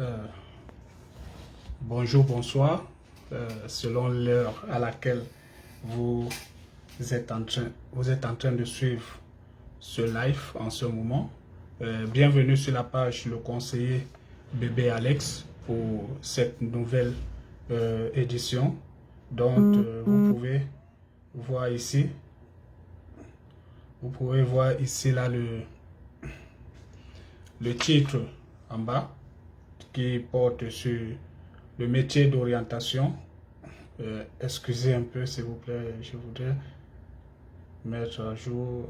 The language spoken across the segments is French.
Euh, Bonjour, bonsoir, selon l'heure à laquelle vous vous êtes en train de suivre ce live en ce moment. Bienvenue sur la page Le Conseiller Bébé Alex pour cette nouvelle édition. Donc, vous pouvez voir ici. Vous pouvez voir ici là le titre en bas qui porte sur le métier d'orientation. Excusez un peu s'il vous plaît, je voudrais mettre à jour.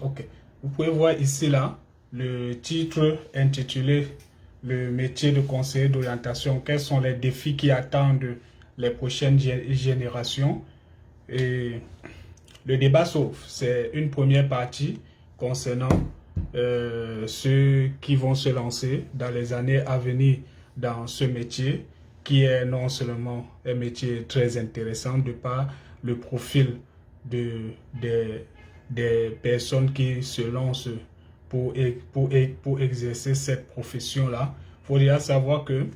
Ok. Vous pouvez voir ici là le titre intitulé le métier de conseiller d'orientation. Quels sont les défis qui attendent les prochaines générations? Et le débat s'ouvre. C'est une première partie concernant ceux qui vont se lancer dans les années à venir dans ce métier, qui est non seulement un métier très intéressant de par le profil des personnes qui se lancent pour exercer cette profession-là. Il faut déjà savoir que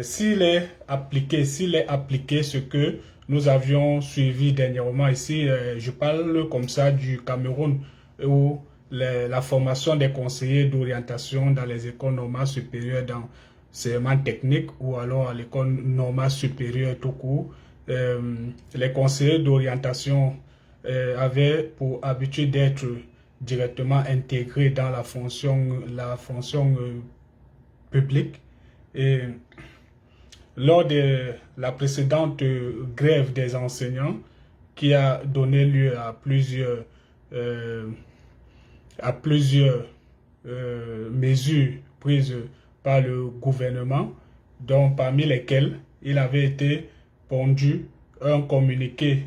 s'il est appliqué ce que nous avions suivi dernièrement ici, je parle comme ça du Cameroun, où la formation des conseillers d'orientation dans les écoles normales supérieures dans l'enseignement technique ou alors à l'école normale supérieure tout court, les conseillers d'orientation avaient pour habitude d'être directement intégrés dans la fonction publique. Et lors de la précédente grève des enseignants qui a donné lieu à plusieurs mesures prises par le gouvernement, dont parmi lesquelles il avait été pondu un communiqué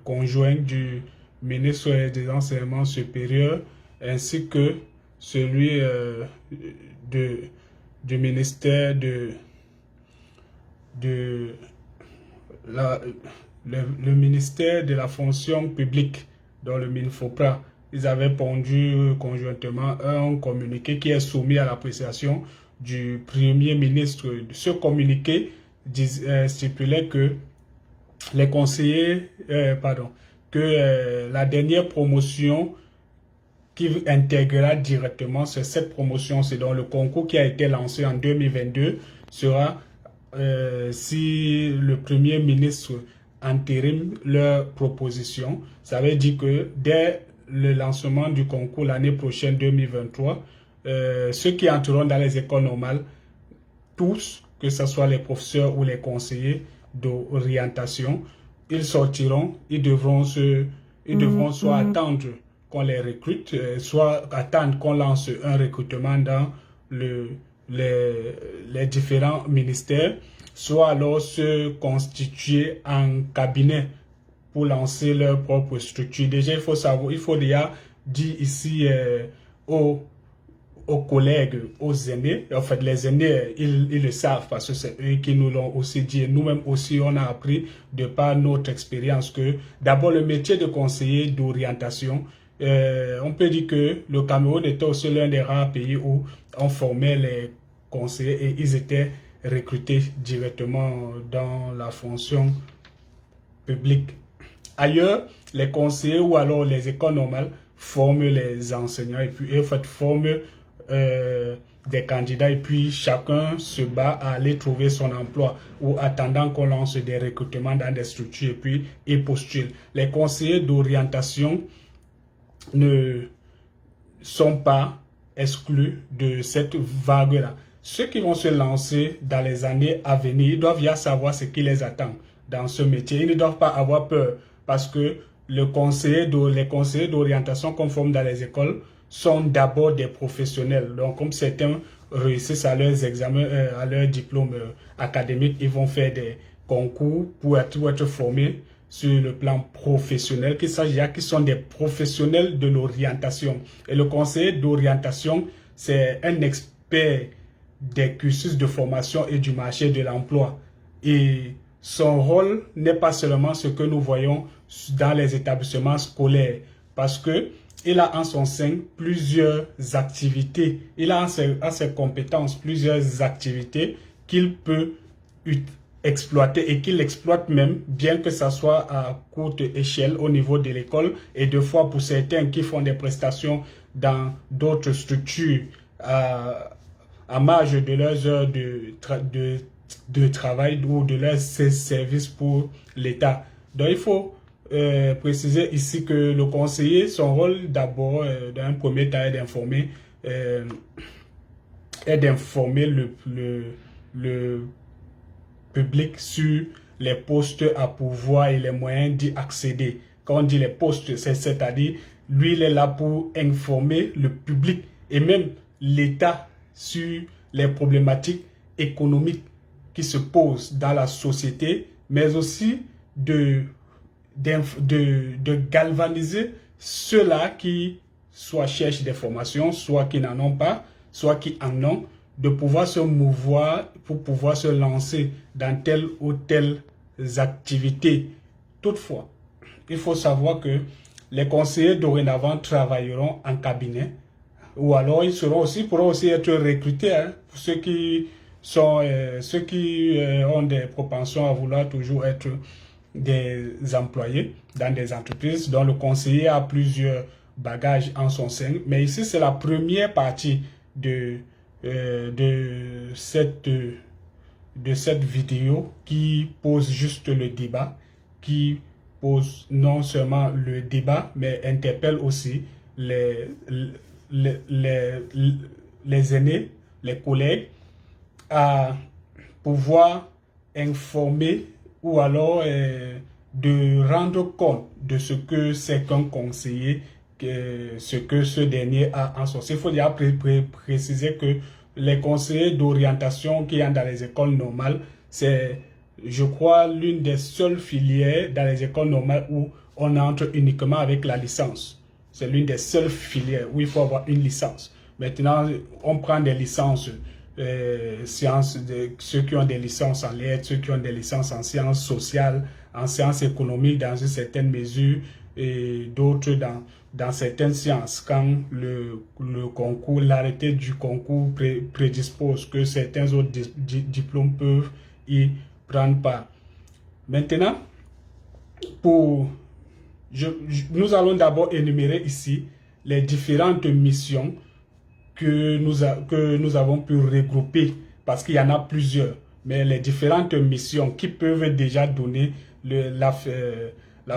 conjoint du ministre des Enseignements supérieurs ainsi que celui du ministère le ministère de la fonction publique, dans le MINFOPRA. Ils avaient pondu conjointement un communiqué qui est soumis à l'appréciation du Premier ministre. Ce communiqué stipulait que les conseillers, la dernière promotion qui intégrera directement cette promotion, c'est dans le concours qui a été lancé en 2022, sera si le Premier ministre entérine leur proposition. Ça veut dire que dès le lancement du concours l'année prochaine 2023, ceux qui entreront dans les écoles normales, tous, que ce soit les professeurs ou les conseillers d'orientation, ils sortiront, ils devront soit attendre qu'on les recrute, soit attendre qu'on lance un recrutement dans les différents ministères, soit alors se constituer en cabinet pour lancer leur propre structure. Déjà, il faut déjà dire ici aux collègues, aux aînés, en fait les aînés, ils le savent parce que c'est eux qui nous l'ont aussi dit. Nous-mêmes aussi, on a appris de par notre expérience que d'abord le métier de conseiller d'orientation, on peut dire que le Cameroun était aussi l'un des rares pays où on formait les conseillers et ils étaient recrutés directement dans la fonction publique. Ailleurs, les conseillers ou alors les écoles normales forment les enseignants et puis en fait forment des candidats et puis chacun se bat à aller trouver son emploi ou attendant qu'on lance des recrutements dans des structures et puis ils postulent. Les conseillers d'orientation ne sont pas exclus de cette vague-là. Ceux qui vont se lancer dans les années à venir, ils doivent bien savoir ce qui les attend dans ce métier. Ils ne doivent pas avoir peur parce que les conseillers d'orientation qu'on forme dans les écoles sont d'abord des professionnels. Donc, comme certains réussissent à leurs examens, à leur diplôme académique, ils vont faire des concours pour être formés sur le plan professionnel, qu'il s'agit qui sont des professionnels de l'orientation. Et le conseiller d'orientation, c'est un expert des cursus de formation et du marché de l'emploi. Et son rôle n'est pas seulement ce que nous voyons dans les établissements scolaires, parce que il a en son sein plusieurs activités, il a en ses compétences plusieurs activités qu'il peut exploiter et qu'il exploite même, bien que ça soit à courte échelle au niveau de l'école, et deux fois pour certains qui font des prestations dans d'autres structures à marge de leurs heures de travail ou de leurs services pour l'État. Donc il faut préciser ici que le conseiller, son rôle d'abord, dans un premier temps, est d'informer le public sur les postes à pouvoir et les moyens d'y accéder. Quand on dit les postes, c'est-à-dire, lui, il est là pour informer le public et même l'État sur les problématiques économiques qui se posent dans la société, mais aussi de galvaniser ceux-là qui soit cherchent des formations, soit qui n'en ont pas, soit qui en ont, de pouvoir se mouvoir pour pouvoir se lancer dans telle ou telle activité. Toutefois, il faut savoir que les conseillers dorénavant travailleront en cabinet ou alors ils pourront aussi être recrutés, hein, pour ceux qui ont des propensions à vouloir toujours être des employés dans des entreprises dont le conseiller a plusieurs bagages en son sein. Mais ici, c'est la première partie de cette vidéo qui pose juste le débat, qui pose non seulement le débat, mais interpelle aussi les aînés, les collègues, à pouvoir informer ou alors de rendre compte de ce que c'est qu'un conseiller, ce que ce dernier a en son sein. Il faut déjà préciser que les conseillers d'orientation qui entrent dans les écoles normales, c'est, je crois, l'une des seules filières dans les écoles normales où on entre uniquement avec la licence. C'est l'une des seules filières où il faut avoir une licence. Maintenant, on prend des licences ceux qui ont des licences en lettres, ceux qui ont des licences en sciences sociales, en sciences économiques dans une certaine mesure, et d'autres dans certaines sciences, quand le concours, l'arrêté du concours prédispose que certains autres diplômes peuvent y prendre part. Maintenant, nous allons d'abord énumérer ici les différentes missions que nous avons pu regrouper, parce qu'il y en a plusieurs, mais les différentes missions qui peuvent déjà donner la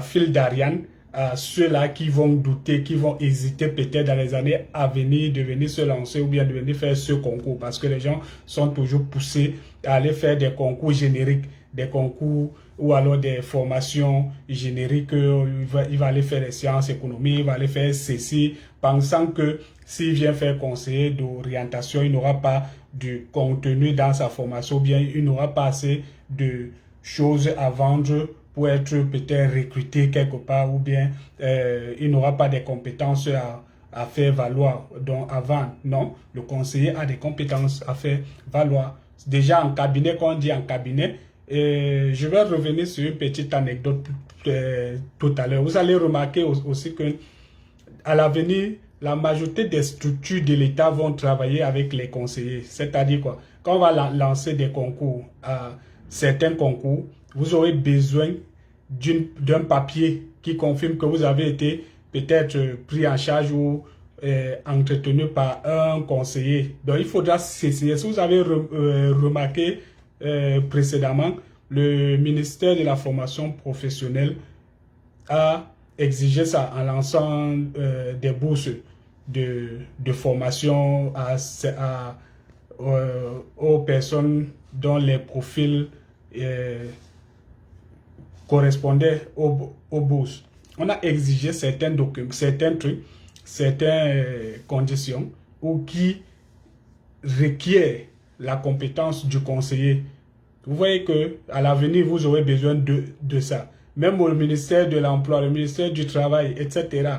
file d'Ariane à ceux-là qui vont douter, qui vont hésiter peut-être dans les années à venir de venir se lancer ou bien de venir faire ce concours, parce que les gens sont toujours poussés à aller faire des concours génériques, des concours ou alors des formations génériques. Il va aller faire les sciences économiques, il va aller faire ceci, pensant que s'il vient faire conseiller d'orientation, il n'aura pas de contenu dans sa formation, ou bien il n'aura pas assez de choses à vendre pour être peut-être recruté quelque part, ou bien il n'aura pas des compétences à faire valoir. Donc avant, non, le conseiller a des compétences à faire valoir. Déjà en cabinet, quand on dit en cabinet, je vais revenir sur une petite anecdote tout à l'heure. Vous allez remarquer aussi que à l'avenir, la majorité des structures de l'État vont travailler avec les conseillers. C'est-à-dire quoi? Quand on va lancer des concours, certains concours, vous aurez besoin d'un papier qui confirme que vous avez été peut-être pris en charge ou entretenu par un conseiller. Donc il faudra s'essayer. Si vous avez remarqué précédemment, le ministère de la formation professionnelle a exigé ça en lançant des bourses de formation aux personnes dont les profils correspondaient aux bourses. On a exigé certains documents, certaines conditions ou qui requièrent la compétence du conseiller. Vous voyez que à l'avenir, vous aurez besoin de ça. Même au ministère de l'Emploi, le ministère du Travail, etc.,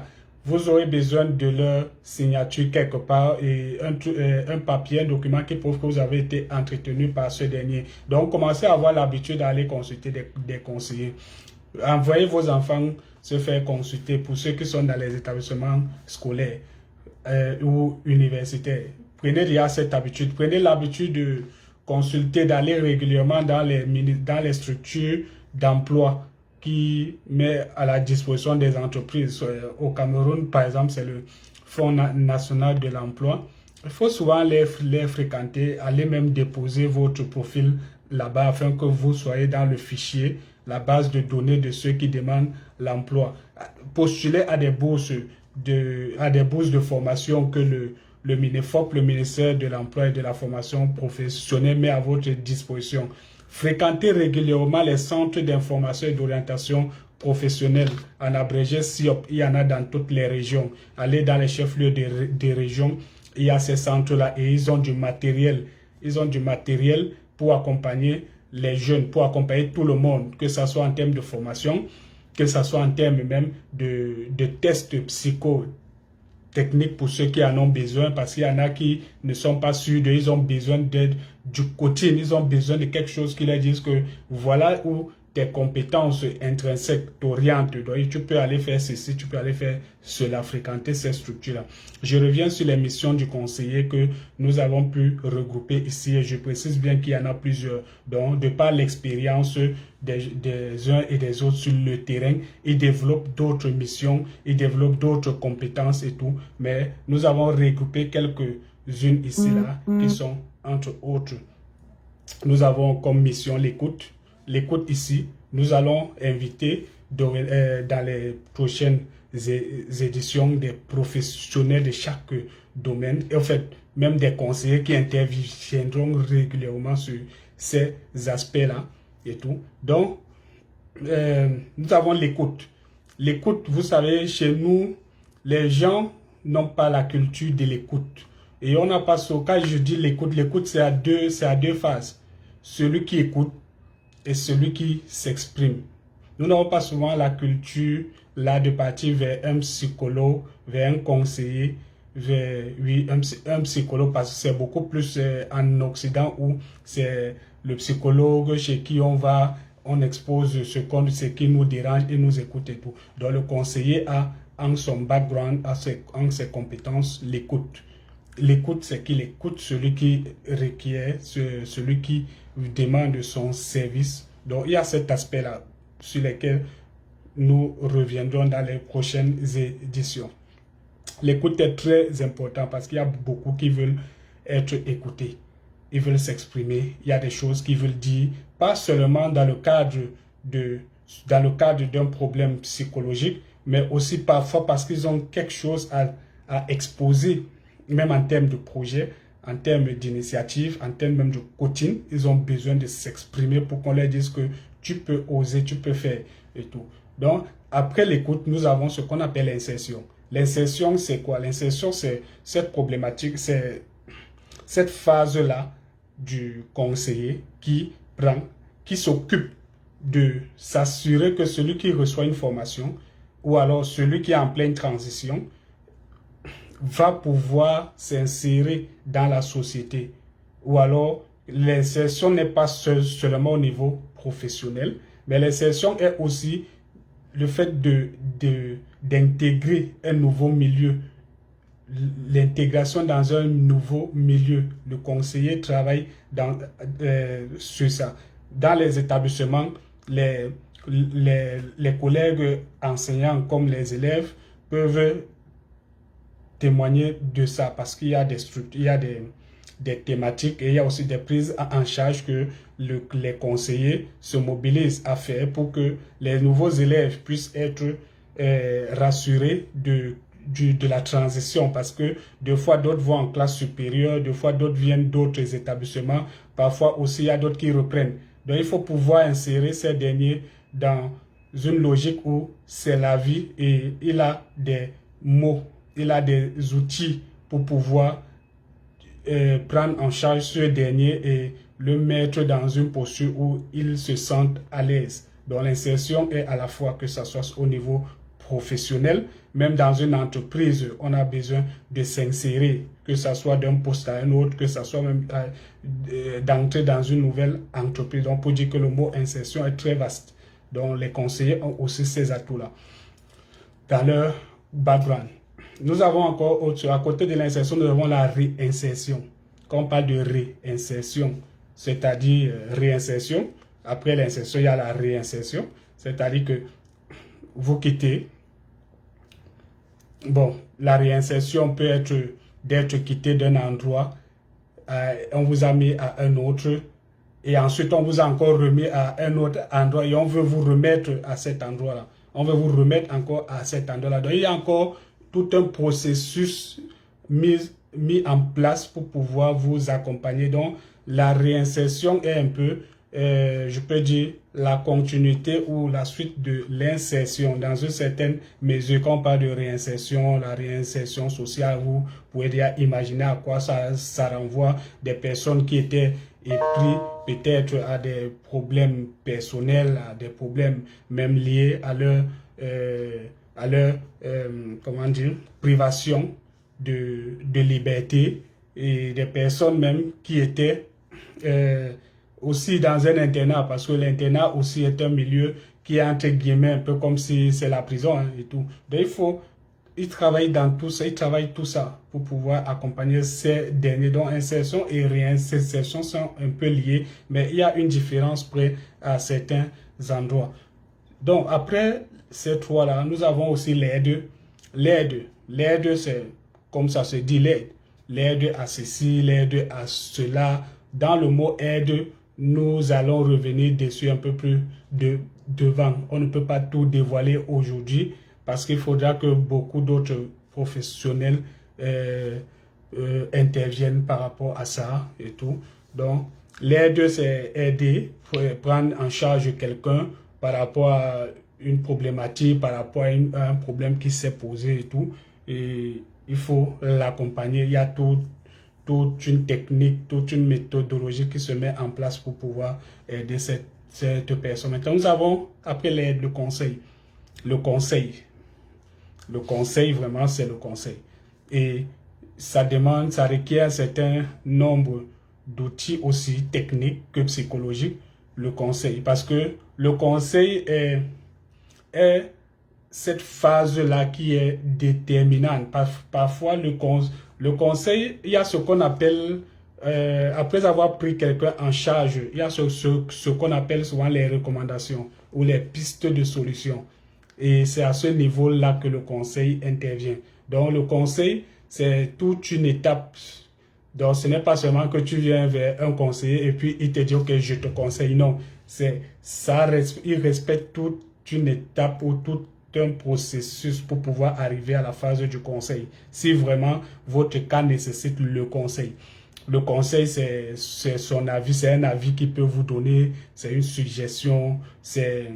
vous aurez besoin de leur signature quelque part et un papier, un document qui prouve que vous avez été entretenu par ce dernier. Donc, commencez à avoir l'habitude d'aller consulter des conseillers. Envoyez vos enfants se faire consulter pour ceux qui sont dans les établissements scolaires ou universitaires. Prenez déjà cette habitude, prenez l'habitude de consulter, d'aller régulièrement dans les structures d'emploi qui met à la disposition des entreprises. Au Cameroun, par exemple, c'est le Fonds national de l'emploi. Il faut souvent les fréquenter, aller même déposer votre profil là-bas afin que vous soyez dans le fichier, la base de données de ceux qui demandent l'emploi. Postulez à des bourses de formation que le MINEFOP, le ministère de l'Emploi et de la Formation professionnelle, met à votre disposition. Fréquentez régulièrement les centres d'information et d'orientation professionnelle, en abrégé SIOP. Il y en a dans toutes les régions. Allez dans les chefs-lieux des régions, il y a ces centres-là et ils ont du matériel. Ils ont du matériel pour accompagner les jeunes, pour accompagner tout le monde, que ce soit en termes de formation, que ce soit en termes même de tests psychotechniques pour ceux qui en ont besoin, parce qu'il y en a qui ne sont pas sûrs, ils ont besoin d'aide du coaching, ils ont besoin de quelque chose qui leur dise que voilà où tes compétences intrinsèques t'orientent. Donc, tu peux aller faire ceci, tu peux aller faire cela, fréquenter ces structures-là. Je reviens sur les missions du conseiller que nous avons pu regrouper ici et je précise bien qu'il y en a plusieurs. Donc, de par l'expérience des uns et des autres sur le terrain, ils développent d'autres missions, ils développent d'autres compétences et tout. Mais nous avons regroupé quelques-unes ici, là, qui sont entre autres. Nous avons comme mission l'écoute. L'écoute ici, nous allons inviter dans les prochaines éditions des professionnels de chaque domaine, et en fait, même des conseillers qui interviendront régulièrement sur ces aspects-là et tout. Donc, nous avons l'écoute. L'écoute, vous savez, chez nous, les gens n'ont pas la culture de l'écoute. Et on n'a pas ça. Quand je dis l'écoute, c'est à deux phases. Celui qui écoute et celui qui s'exprime. Nous n'avons pas souvent la culture là de partir vers un psychologue, vers un conseiller, vers un psychologue, parce que c'est beaucoup plus en Occident où c'est le psychologue chez qui on expose ce qui nous dérange et nous écoute et tout. Donc le conseiller a en son background, en ses compétences, l'écoute. L'écoute, c'est qu'il écoute celui qui requiert, celui qui demande son service. Donc, il y a cet aspect-là sur lequel nous reviendrons dans les prochaines éditions. L'écoute est très important parce qu'il y a beaucoup qui veulent être écoutés. Ils veulent s'exprimer. Il y a des choses qu'ils veulent dire, pas seulement dans le cadre d'un problème psychologique, mais aussi parfois parce qu'ils ont quelque chose à exposer, même en termes de projet, en termes d'initiative, en termes même de coaching. Ils ont besoin de s'exprimer pour qu'on leur dise que tu peux oser, tu peux faire et tout. Donc, après l'écoute, nous avons ce qu'on appelle l'insertion. L'insertion, c'est quoi? L'insertion, c'est cette problématique, c'est cette phase-là du conseiller qui s'occupe de s'assurer que celui qui reçoit une formation ou alors celui qui est en pleine transition va pouvoir s'insérer dans la société. Ou alors, l'insertion n'est pas seulement au niveau professionnel, mais l'insertion est aussi le fait d'intégrer un nouveau milieu, l'intégration dans un nouveau milieu. Le conseiller travaille sur ça. Dans les établissements, les collègues enseignants comme les élèves peuvent témoigner de ça parce qu'il y a des structures, il y a des thématiques et il y a aussi des prises en charge que les conseillers se mobilisent à faire pour que les nouveaux élèves puissent être rassurés de la transition, parce que deux fois d'autres vont en classe supérieure, deux fois d'autres viennent d'autres établissements, parfois aussi il y a d'autres qui reprennent. Donc il faut pouvoir insérer ces derniers dans une logique où c'est la vie et il a des mots, il a des outils pour pouvoir prendre en charge ce dernier et le mettre dans une posture où il se sent à l'aise. Donc l'insertion est à la fois que ça soit au niveau professionnel, même dans une entreprise, on a besoin de s'insérer, que ça soit d'un poste à un autre, que ça soit même d'entrer dans une nouvelle entreprise. Donc pour dire que le mot insertion est très vaste. Donc les conseillers ont aussi ces atouts-là. dans leur background. Nous avons encore, à côté de l'insertion, nous avons la réinsertion. Quand on parle de réinsertion, c'est-à-dire réinsertion, après l'insertion, il y a la réinsertion, c'est-à-dire que vous quittez. Bon, la réinsertion peut être d'être quitté d'un endroit, on vous a mis à un autre, et ensuite on vous a encore remis à un autre endroit, et on veut vous remettre à cet endroit-là. On veut vous remettre encore à cet endroit-là. Donc, il y a encore tout un processus mis en place pour pouvoir vous accompagner. Donc, la réinsertion est un peu, je peux dire, la continuité ou la suite de l'insertion dans une certaine mesure. Quand on parle de réinsertion, la réinsertion sociale, vous pouvez déjà imaginer à quoi ça renvoie. Des personnes qui étaient épris peut-être à des problèmes personnels, à des problèmes même liés à leur comment dire, privation de liberté, et des personnes même qui étaient aussi dans un internat, parce que l'internat aussi est un milieu qui est entre guillemets un peu comme si c'est la prison, hein, et tout. Donc ils travaillent dans tout ça, ils travaillent tout ça pour pouvoir accompagner ces derniers. Donc insertion et réinsertion sont un peu liés, mais il y a une différence près à certains endroits. Donc après ces trois-là, nous avons aussi l'aide. L'aide, c'est comme ça se dit, l'aide. L'aide à ceci, l'aide à cela. Dans le mot aide, nous allons revenir dessus un peu plus devant. On ne peut pas tout dévoiler aujourd'hui parce qu'il faudra que beaucoup d'autres professionnels interviennent par rapport à ça et tout. Donc, l'aide, c'est aider, prendre en charge quelqu'un par rapport à une problématique, par rapport à un problème qui s'est posé et tout. Et il faut l'accompagner. Il y a toute une technique, toute une méthodologie qui se met en place pour pouvoir aider cette personne. Maintenant, nous avons, après l'aide, le conseil. Le conseil, vraiment, c'est le conseil. Et ça requiert un certain nombre d'outils aussi techniques que psychologiques, le conseil. Parce que le conseil est cette phase-là qui est déterminante. Parfois, le conseil, il y a ce qu'on appelle, après avoir pris quelqu'un en charge, il y a ce qu'on appelle souvent les recommandations ou les pistes de solutions. Et c'est à ce niveau-là que le conseil intervient. Donc, le conseil, c'est toute une étape. Donc, ce n'est pas seulement que tu viens vers un conseiller et puis il te dit, OK, je te conseille. Non, il respecte toute une étape ou tout un processus pour pouvoir arriver à la phase du conseil. Si vraiment votre cas nécessite le conseil. Le conseil, c'est son avis, c'est un avis qu'il peut vous donner, c'est une suggestion, c'est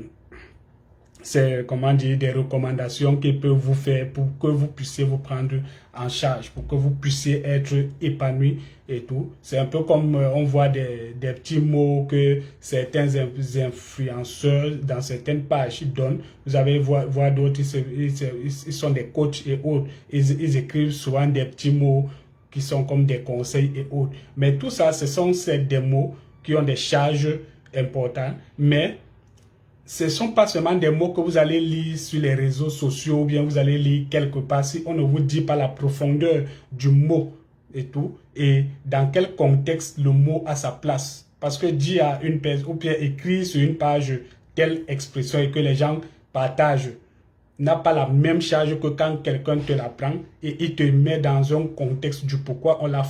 comment dire, des recommandations qu'il peut vous faire pour que vous puissiez vous prendre en charge, pour que vous puissiez être épanoui et tout. C'est un peu comme on voit des petits mots que certains influenceurs dans certaines pages donnent. Vous allez voir d'autres, ils sont des coachs et autres. Ils écrivent souvent des petits mots qui sont comme des conseils et autres. Mais tout ça, ce sont des mots qui ont des charges importantes, mais ce ne sont pas seulement des mots que vous allez lire sur les réseaux sociaux ou bien vous allez lire quelque part si on ne vous dit pas la profondeur du mot et tout, et dans quel contexte le mot a sa place. Parce que dire à une personne ou bien écrire sur une page telle expression et que les gens partagent n'a pas la même charge que quand quelqu'un te l'apprend et il te met dans un contexte du pourquoi on l'a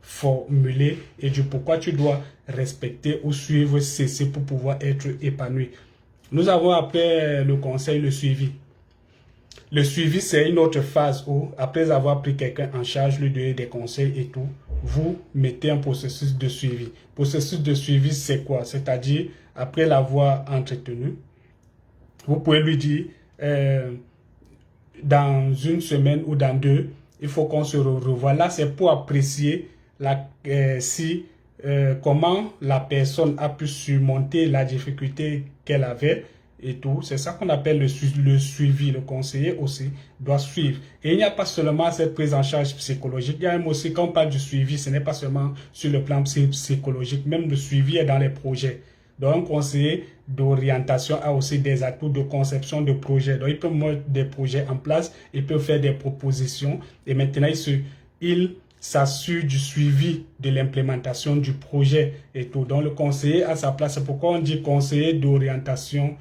formulé et du pourquoi tu dois respecter ou suivre ceci pour pouvoir être épanoui. Nous avons après le conseil, le suivi. Le suivi, c'est une autre phase où, après avoir pris quelqu'un en charge, lui donner des conseils et tout, vous mettez un processus de suivi. Processus de suivi, c'est quoi? C'est-à-dire, après l'avoir entretenu, vous pouvez lui dire, dans une semaine ou dans deux, il faut qu'on se revoie. Là, c'est pour apprécier comment la personne a pu surmonter la difficulté qu'elle avait et tout. C'est ça qu'on appelle le suivi. Le conseiller aussi doit suivre. Et il n'y a pas seulement cette prise en charge psychologique. Il y a même aussi, quand on parle du suivi, ce n'est pas seulement sur le plan psychologique. Même le suivi est dans les projets. Donc, un conseiller d'orientation a aussi des atouts de conception de projets. Donc, il peut mettre des projets en place, il peut faire des propositions et maintenant, il s'assure du suivi de l'implémentation du projet et tout. Donc, le conseiller a sa place. C'est pourquoi on dit conseiller d'orientation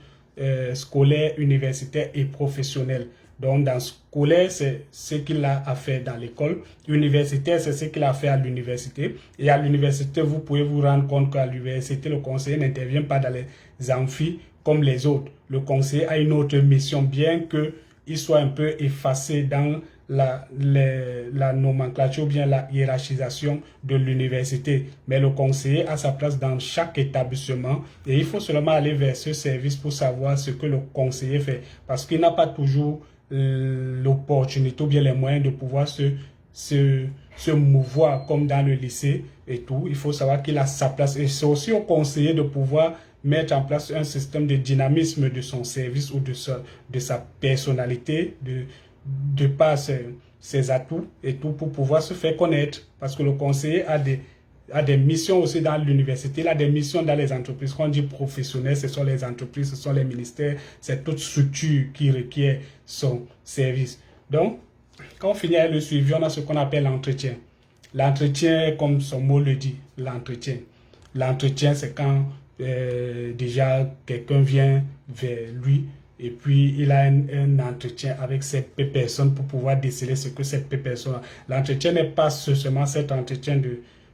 scolaire, universitaire et professionnelle. Donc, dans scolaire, c'est ce qu'il a à faire dans l'école. Universitaire, c'est ce qu'il a fait à l'université. Et à l'université, vous pouvez vous rendre compte qu'à l'université, le conseiller n'intervient pas dans les amphis comme les autres. Le conseiller a une autre mission, bien qu'il soit un peu effacé dans la nomenclature ou bien la hiérarchisation de l'université. Mais le conseiller a sa place dans chaque établissement et il faut seulement aller vers ce service pour savoir ce que le conseiller fait. Parce qu'il n'a pas toujours l'opportunité ou bien les moyens de pouvoir se mouvoir comme dans le lycée et tout. Il faut savoir qu'il a sa place. Et c'est aussi au conseiller de pouvoir mettre en place un système de dynamisme de son service ou de sa personnalité, de par ses atouts et tout pour pouvoir se faire connaître. Parce que le conseiller a des missions aussi dans l'université, il a des missions dans les entreprises. Quand on dit professionnel, ce sont les entreprises, ce sont les ministères, c'est toute structure qui requiert son service. Donc, quand on finit avec le suivi, on a ce qu'on appelle l'entretien. L'entretien, comme son mot le dit, l'entretien. L'entretien, c'est quand déjà quelqu'un vient vers lui et puis il a un entretien avec cette personne pour pouvoir déceler ce que cette personne a. L'entretien n'est pas seulement cet entretien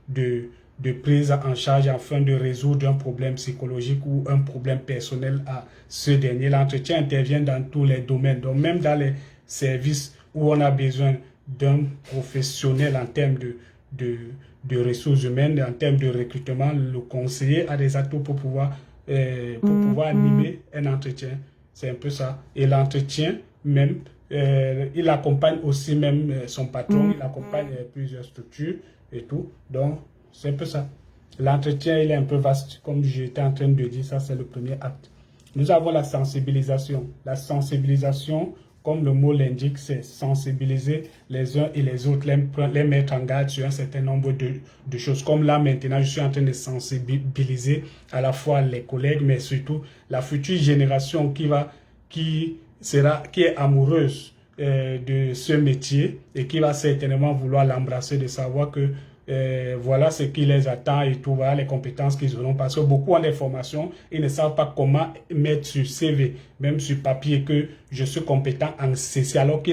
de prise en charge afin de résoudre un problème psychologique ou un problème personnel à ce dernier. L'entretien intervient dans tous les domaines, donc même dans les services où on a besoin d'un professionnel en termes de ressources humaines, en termes de recrutement, le conseiller a des atouts pour pouvoir animer un entretien. C'est un peu ça. Et l'entretien, même, il accompagne aussi même son patron, il accompagne plusieurs structures et tout. Donc, c'est un peu ça. L'entretien, il est un peu vaste, comme j'étais en train de dire, ça c'est le premier acte. Nous avons la sensibilisation. La sensibilisation, comme le mot l'indique, c'est sensibiliser les uns et les autres, les mettre en garde sur un certain nombre de choses. Comme là, maintenant, je suis en train de sensibiliser à la fois les collègues, mais surtout la future génération qui est amoureuse de ce métier et qui va certainement vouloir l'embrasser, de savoir que voilà ce qui les attend et tout, voilà les compétences qu'ils auront. Parce que beaucoup ont des formations, ils ne savent pas comment mettre sur CV, même sur papier, que je suis compétent en ceci, alors que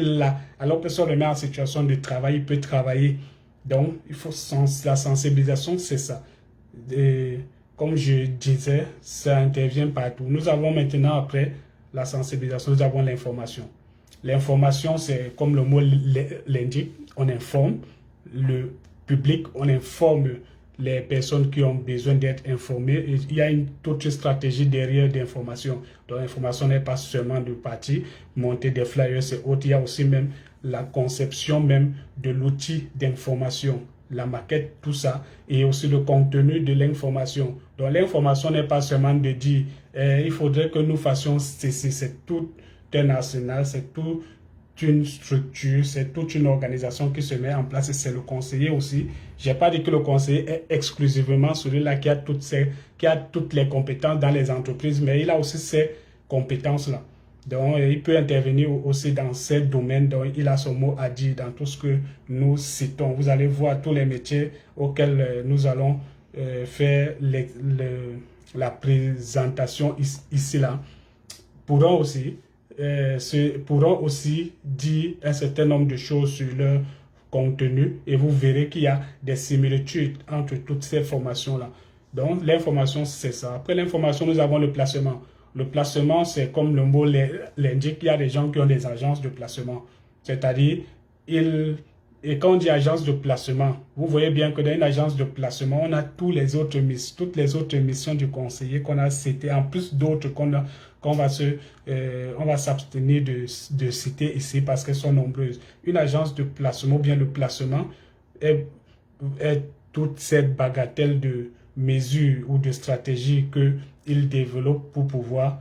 si on le met en situation de travail, il peut travailler. Donc, il faut la sensibilisation, c'est ça. Et, comme je disais, ça intervient partout. Nous avons maintenant, après la sensibilisation, nous avons l'information. L'information, c'est comme le mot l'indique, on informe le public, on informe les personnes qui ont besoin d'être informées. Et il y a toute une stratégie derrière d'information. Donc l'information n'est pas seulement de partie, monter des flyers et autres. Il y a aussi même la conception même de l'outil d'information, la maquette, tout ça, et aussi le contenu de l'information. Donc l'information n'est pas seulement de dire il faudrait que nous fassions ceci, c'est tout un arsenal, c'est tout une structure, c'est toute une organisation qui se met en place et c'est le conseiller aussi. Je n'ai pas dit que le conseiller est exclusivement celui-là qui a toutes les compétences dans les entreprises, mais il a aussi ces compétences-là. Donc, il peut intervenir aussi dans ces domaines, donc il a son mot à dire dans tout ce que nous citons. Vous allez voir tous les métiers auxquels nous allons faire la présentation ici-là, pourront aussi dire un certain nombre de choses sur leur contenu et vous verrez qu'il y a des similitudes entre toutes ces formations-là. Donc, l'information, c'est ça. Après l'information, nous avons le placement. Le placement, c'est comme le mot l'indique, il y a des gens qui ont des agences de placement. C'est-à-dire, et quand on dit agence de placement, vous voyez bien que dans une agence de placement, on a toutes les autres missions du conseiller qu'on a citées, en plus d'autres on va s'abstenir de citer ici parce qu'elles sont nombreuses. Une agence de placement, ou bien le placement, est toute cette bagatelle de mesures ou de stratégies qu'il développe pour pouvoir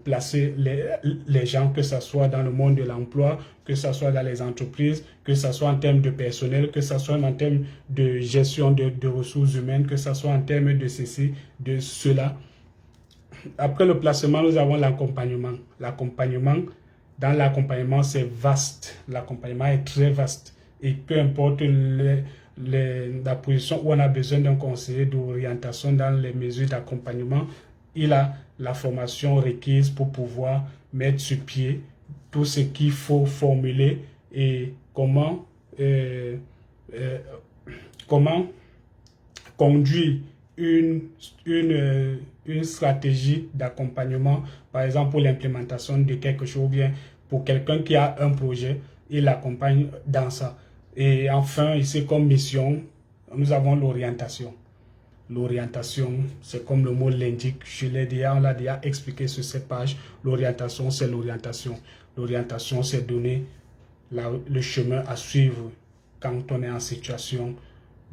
placer les gens, que ce soit dans le monde de l'emploi, que ce soit dans les entreprises, que ce soit en termes de personnel, que ce soit en termes de gestion de ressources humaines, que ce soit en termes de ceci, de cela. Après le placement, nous avons l'accompagnement. Dans l'accompagnement, c'est vaste. L'accompagnement est très vaste. Et peu importe la position où on a besoin d'un conseiller d'orientation dans les mesures d'accompagnement, il a la formation requise pour pouvoir mettre sur pied tout ce qu'il faut formuler et comment conduire une stratégie d'accompagnement, par exemple pour l'implémentation de quelque chose, ou bien pour quelqu'un qui a un projet, il l'accompagne dans ça. Et enfin, ici comme mission, nous avons l'orientation. L'orientation, c'est comme le mot l'indique, on l'a déjà expliqué sur cette page. L'orientation, c'est l'orientation. L'orientation, c'est donner le chemin à suivre quand on est en situation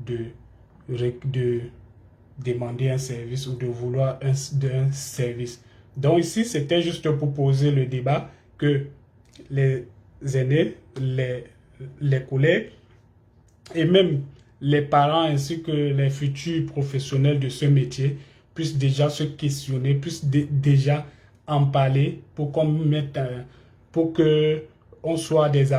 de demander un service ou de vouloir un service. Donc ici, c'était juste pour poser le débat que les aînés, les collègues et même les parents ainsi que les futurs professionnels de ce métier puissent déjà se questionner, puissent déjà en parler pour que on soit des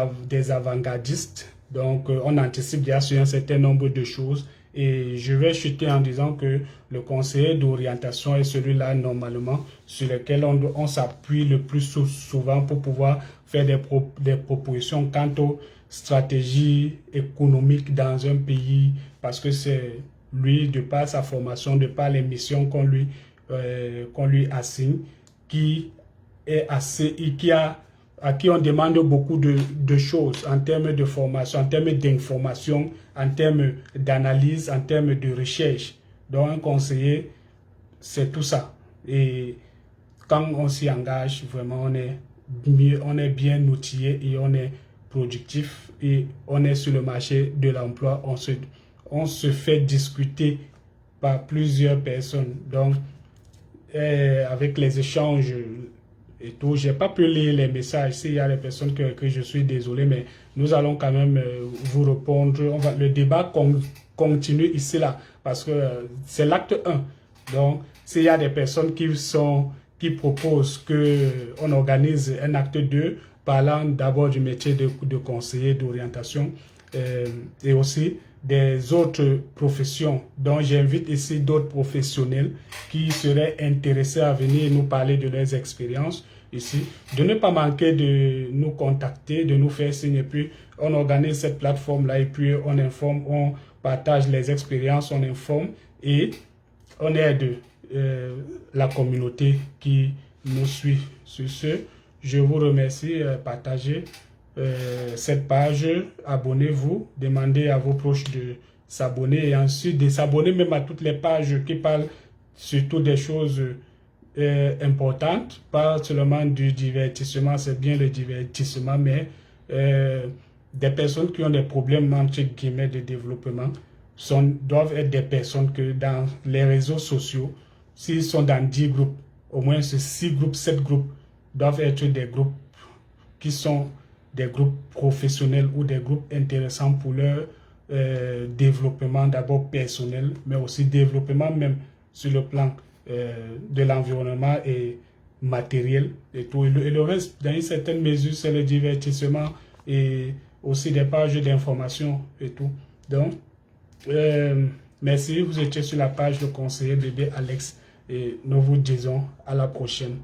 avant-gardistes. Donc, on anticipe déjà sur un certain nombre de choses. Et je vais chuter en disant que le conseiller d'orientation est celui-là, normalement, sur lequel on s'appuie le plus souvent pour pouvoir faire des propositions quant aux stratégies économiques dans un pays, parce que c'est lui, de par sa formation, de par les missions qu'on lui assigne, qui est assez, et à qui on demande beaucoup de choses en termes de formation, en termes d'information, en termes d'analyse, en termes de recherche. Donc un conseiller, c'est tout ça. Et quand on s'y engage, vraiment on est bien outillé et on est productif et on est sur le marché de l'emploi. On se fait discuter par plusieurs personnes. Donc avec les échanges et tout, j'ai pas pu lire les messages. S'il y a des personnes que je suis désolé, mais nous allons quand même vous répondre. Le débat continue ici là, parce que c'est l'acte 1. Donc, s'il y a des personnes qui proposent qu'on organise un acte 2, parlant d'abord du métier de conseiller d'orientation et aussi des autres professions. Donc, j'invite ici d'autres professionnels qui seraient intéressés à venir nous parler de leurs expériences ici. De ne pas manquer de nous contacter, de nous faire signe. Et puis, on organise cette plateforme-là et puis on informe, on partage les expériences, on informe et on aide la communauté qui nous suit. Sur ce, je vous remercie. Partagez cette page, abonnez-vous, demandez à vos proches de s'abonner et ensuite de s'abonner même à toutes les pages qui parlent surtout des choses importantes, pas seulement du divertissement, c'est bien le divertissement, mais des personnes qui ont des problèmes entre guillemets de développement doivent être des personnes que dans les réseaux sociaux, s'ils sont dans 10 groupes, au moins 6 groupes, 7 groupes, doivent être des groupes qui sont des groupes professionnels ou des groupes intéressants pour leur développement d'abord personnel, mais aussi développement même sur le plan de l'environnement et matériel et tout. Et le reste, dans une certaine mesure, c'est le divertissement et aussi des pages d'information et tout. Donc, merci, vous étiez sur la page de conseiller bébé Alex et nous vous disons à la prochaine.